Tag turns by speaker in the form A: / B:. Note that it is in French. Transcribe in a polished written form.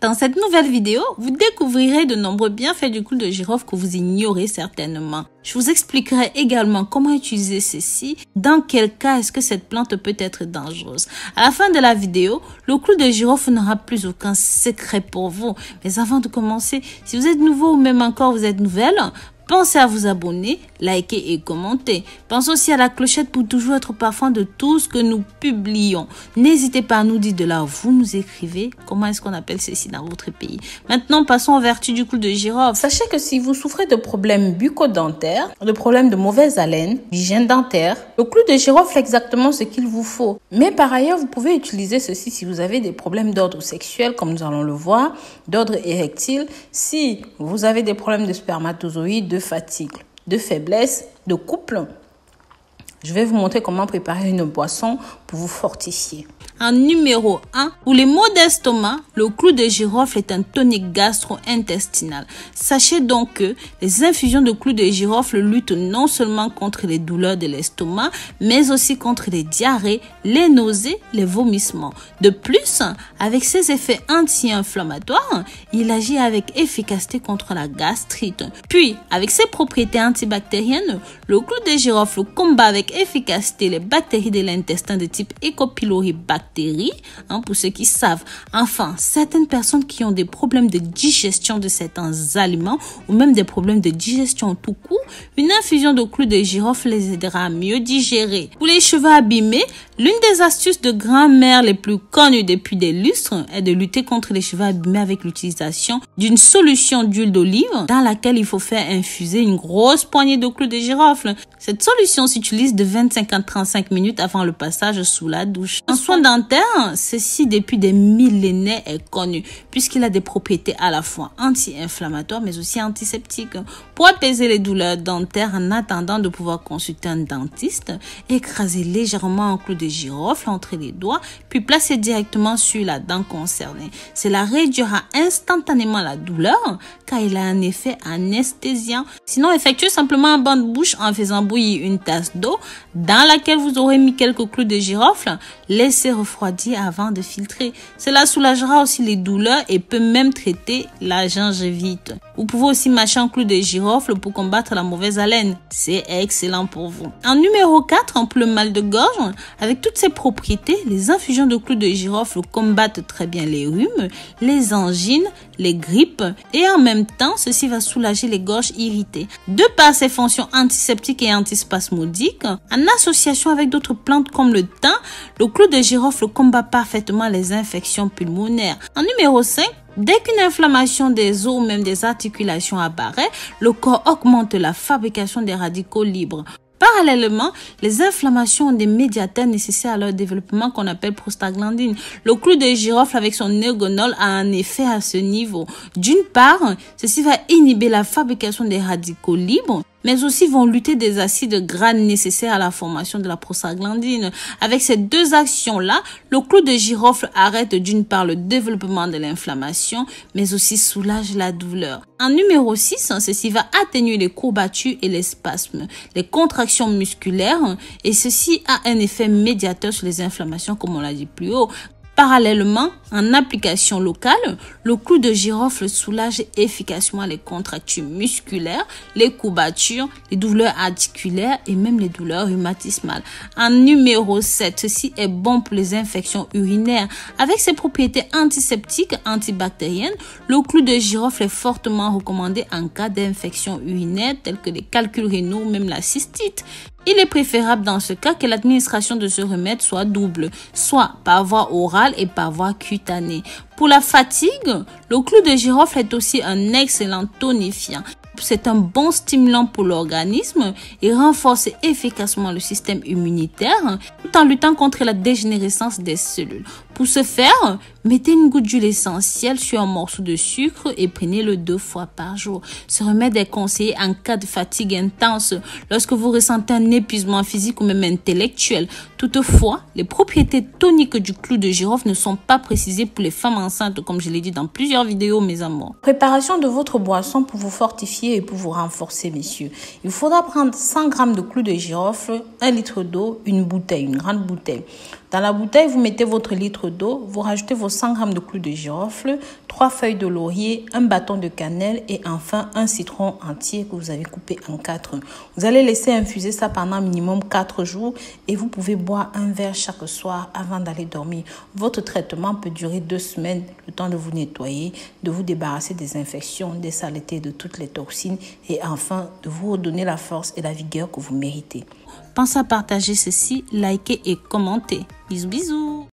A: Dans cette nouvelle vidéo, vous découvrirez de nombreux bienfaits du clou de girofle que vous ignorez certainement. Je vous expliquerai également comment utiliser ceci, dans quel cas est-ce que cette plante peut être dangereuse. À la fin de la vidéo, le clou de girofle n'aura plus aucun secret pour vous. Mais avant de commencer, si vous êtes nouveau ou même encore vous êtes nouvelle, pensez à vous abonner, liker et commenter. Pensez aussi à la clochette pour toujours être au parfum de tout ce que nous publions. N'hésitez pas à nous dire de là où vous nous écrivez comment est-ce qu'on appelle ceci dans votre pays. Maintenant, passons aux vertus du clou de girofle. Sachez que si vous souffrez de problèmes bucco-dentaires, de problèmes de mauvaise haleine, d'hygiène dentaire, le clou de girofle est exactement ce qu'il vous faut. Mais par ailleurs, vous pouvez utiliser ceci si vous avez des problèmes d'ordre sexuel, comme nous allons le voir, d'ordre érectile, si vous avez des problèmes de spermatozoïdes, de fatigue, de faiblesse, de couple. Je vais vous montrer comment préparer une boisson pour vous fortifier. En numéro 1, pour les maux d'estomac, le clou de girofle est un tonique gastro-intestinal. Sachez donc que les infusions de clou de girofle luttent non seulement contre les douleurs de l'estomac, mais aussi contre les diarrhées, les nausées, les vomissements. De plus, avec ses effets anti-inflammatoires, il agit avec efficacité contre la gastrite. Puis, avec ses propriétés antibactériennes, le clou de girofle combat avec efficacité les bactéries de l'intestin de type E. coli bactéries, pour ceux qui savent. Enfin, certaines personnes qui ont des problèmes de digestion de certains aliments ou même des problèmes de digestion tout court, une infusion de clou de girofle les aidera à mieux digérer. Pour les cheveux abîmés, l'une des astuces de grand-mère les plus connues depuis des lustres est de lutter contre les cheveux abîmés avec l'utilisation d'une solution d'huile d'olive dans laquelle il faut faire infuser une grosse poignée de clou de girofle. Cette solution s'utilise de 25 à 35 minutes avant le passage sous la douche. En soin dentaire, ceci depuis des millénaires est connu puisqu'il a des propriétés à la fois anti-inflammatoires mais aussi antiseptiques. Pour apaiser les douleurs dentaires en attendant de pouvoir consulter un dentiste, écrasez légèrement un clou de girofle entre les doigts puis placez directement sur la dent concernée. Cela réduira instantanément la douleur car il a un effet anesthésiant. Sinon, effectuez simplement un bain de bouche en faisant bouillir une tasse d'eau dans laquelle vous aurez mis quelques clous de girofle. Laissez refroidir avant de filtrer. Cela soulagera aussi les douleurs et peut même traiter la gingivite. Vous pouvez aussi mâcher un clou de girofle pour combattre la mauvaise haleine. C'est excellent pour vous. En numéro 4, pour le mal de gorge, avec toutes ses propriétés, les infusions de clou de girofle combattent très bien les rhumes, les angines, les grippes et en même temps, ceci va soulager les gorges irritées. De par ses fonctions antiseptiques et antispasmodiques, en association avec d'autres plantes comme le thym, le clou de girofle combat parfaitement les infections pulmonaires. En numéro 5, dès qu'une inflammation des os ou même des articulations apparaît, le corps augmente la fabrication des radicaux libres. Parallèlement, les inflammations ont des médiateurs nécessaires à leur développement qu'on appelle prostaglandine. Le clou de girofle avec son ergonol a un effet à ce niveau. D'une part, ceci va inhiber la fabrication des radicaux libres, mais aussi vont lutter des acides gras nécessaires à la formation de la prostaglandine. Avec ces deux actions-là, le clou de girofle arrête d'une part le développement de l'inflammation, mais aussi soulage la douleur. En numéro 6, ceci va atténuer les courbatures et les spasmes, les contractions musculaires, et ceci a un effet médiateur sur les inflammations, comme on l'a dit plus haut. Parallèlement, en application locale, le clou de girofle soulage efficacement les contractures musculaires, les courbatures, les douleurs articulaires et même les douleurs rhumatismales. En numéro 7, ceci est bon pour les infections urinaires. Avec ses propriétés antiseptiques, antibactériennes, le clou de girofle est fortement recommandé en cas d'infections urinaires telles que les calculs rénaux ou même la cystite. Il est préférable dans ce cas que l'administration de ce remède soit double, soit par voie orale et par voie cutanée. Pour la fatigue, le clou de girofle est aussi un excellent tonifiant. C'est un bon stimulant pour l'organisme et renforce efficacement le système immunitaire tout en luttant contre la dégénérescence des cellules. Pour ce faire, mettez une goutte d'huile essentielle sur un morceau de sucre et prenez-le 2 fois par jour. Ce remède est conseillé en cas de fatigue intense, lorsque vous ressentez un épuisement physique ou même intellectuel. Toutefois, les propriétés toniques du clou de girofle ne sont pas précisées pour les femmes enceintes, comme je l'ai dit dans plusieurs vidéos, mes amours. Préparation de votre boisson pour vous fortifier et pour vous renforcer, messieurs. Il faudra prendre 100 g de clou de girofle, 1 litre d'eau, une bouteille, une grande bouteille. Dans la bouteille, vous mettez votre litre d'eau, vous rajoutez vos 100 g de clous de girofle, 3 feuilles de laurier, un bâton de cannelle et enfin un citron entier que vous avez coupé en 4. Vous allez laisser infuser ça pendant minimum 4 jours et vous pouvez boire un verre chaque soir avant d'aller dormir. Votre traitement peut durer 2 semaines, le temps de vous nettoyer, de vous débarrasser des infections, des saletés, de toutes les toxines et enfin de vous redonner la force et la vigueur que vous méritez. Pensez à partager ceci, liker et commenter. Bisous bisous.